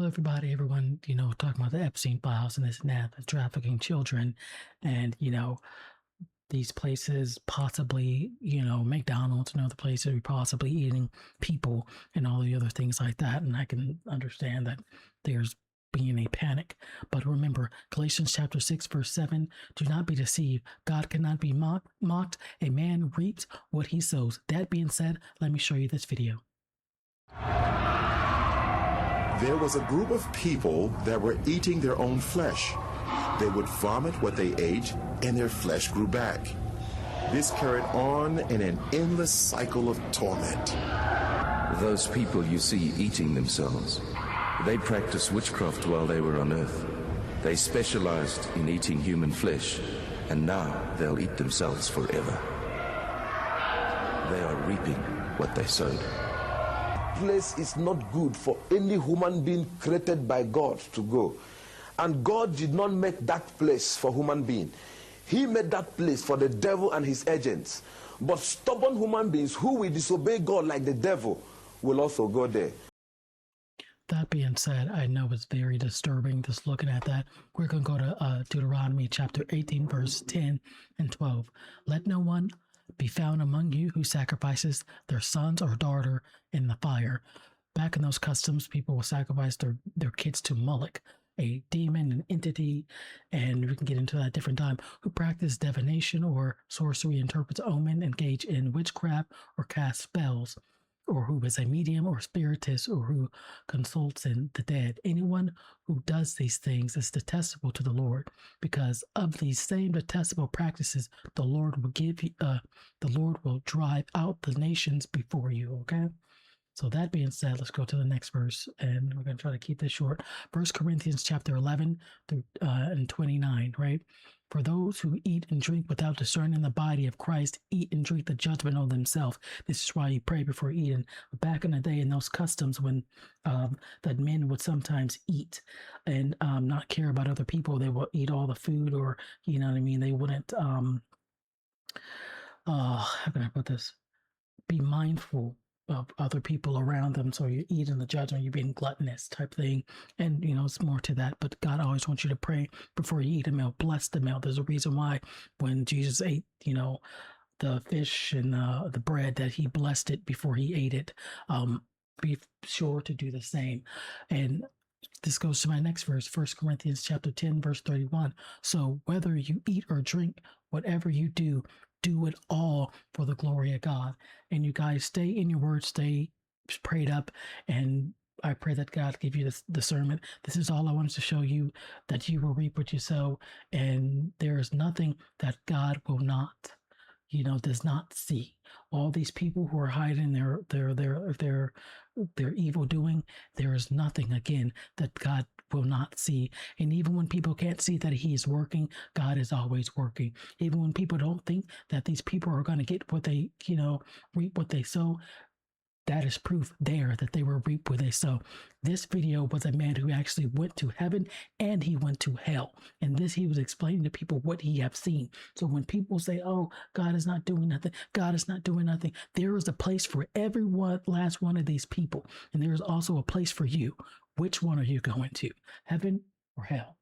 Hello, everybody, everyone, talking about the Epstein files and this and that, the trafficking children, and, these places, possibly, McDonald's and other places, possibly eating people and all the other things like that. And I can understand that there's being a panic. But remember, Galatians chapter 6, verse 7, do not be deceived. God cannot be mocked. A man reaps what he sows. That being said, let me show you this video. There was a group of people that were eating their own flesh. They would vomit what they ate, and their flesh grew back. This carried on in an endless cycle of torment. Those people you see eating themselves, they practiced witchcraft while they were on earth. They specialized in eating human flesh, and now they'll eat themselves forever. They are reaping what they sowed. Place is not good for any human being created by God to go. And God did not make that place for human being. He made that place for the devil and his agents. But stubborn human beings who will disobey God like the devil will also go there. That being said, I know it's very disturbing just looking at that. We're going to go to Deuteronomy chapter 18, verse 10 and 12. Let no one be found among you who sacrifices their sons or daughter in the fire. Back in those customs, people will sacrifice their kids to Moloch, a demon, an entity, and we can get into that at a different time, who practice divination or sorcery, interprets omen, engage in witchcraft, or cast spells, or who is a medium or spiritist, or who consults in the dead. Anyone who does these things is detestable to the Lord. Because of these same detestable practices, the Lord will drive out the nations before you. Okay. So that being said, let's go to the next verse, and we're going to try to keep this short. 1 Corinthians chapter 11 through and 29, right? For those who eat and drink without discerning the body of Christ, eat and drink the judgment on themselves. This is why you pray before eating. Back in the day, in those customs, when that men would sometimes eat and not care about other people, they will eat all the food, or you know what I mean. They wouldn't. How can I put this? Be mindful of other people around them. So you're eating the judgment, you're being gluttonous type thing. And, it's more to that. But God always wants you to pray before you eat a meal. Bless the meal. There's a reason why when Jesus ate, the fish and the bread, that he blessed it before he ate it. Be sure to do the same. And this goes to my next verse, 1 Corinthians chapter 10, verse 31. So whether you eat or drink, whatever you do it all for the glory of God. And you guys stay in your word, stay prayed up, and I pray that God give you this discernment. This is all I wanted to show you, that you will reap what you sow, and there is nothing that God will not, does not see. All these people who are hiding their evil doing, there is nothing, again, that God will not see. And even when people can't see that he is working, God is always working. Even when people don't think that these people are going to get what they, reap what they sow, that is proof there that they will reap what they sow. This video was a man who actually went to heaven and he went to hell. And this, he was explaining to people what he have seen. So when people say, oh, God is not doing nothing, God is not doing nothing, there is a place for every last one of these people. And there is also a place for you. Which one are you going to? Heaven or hell?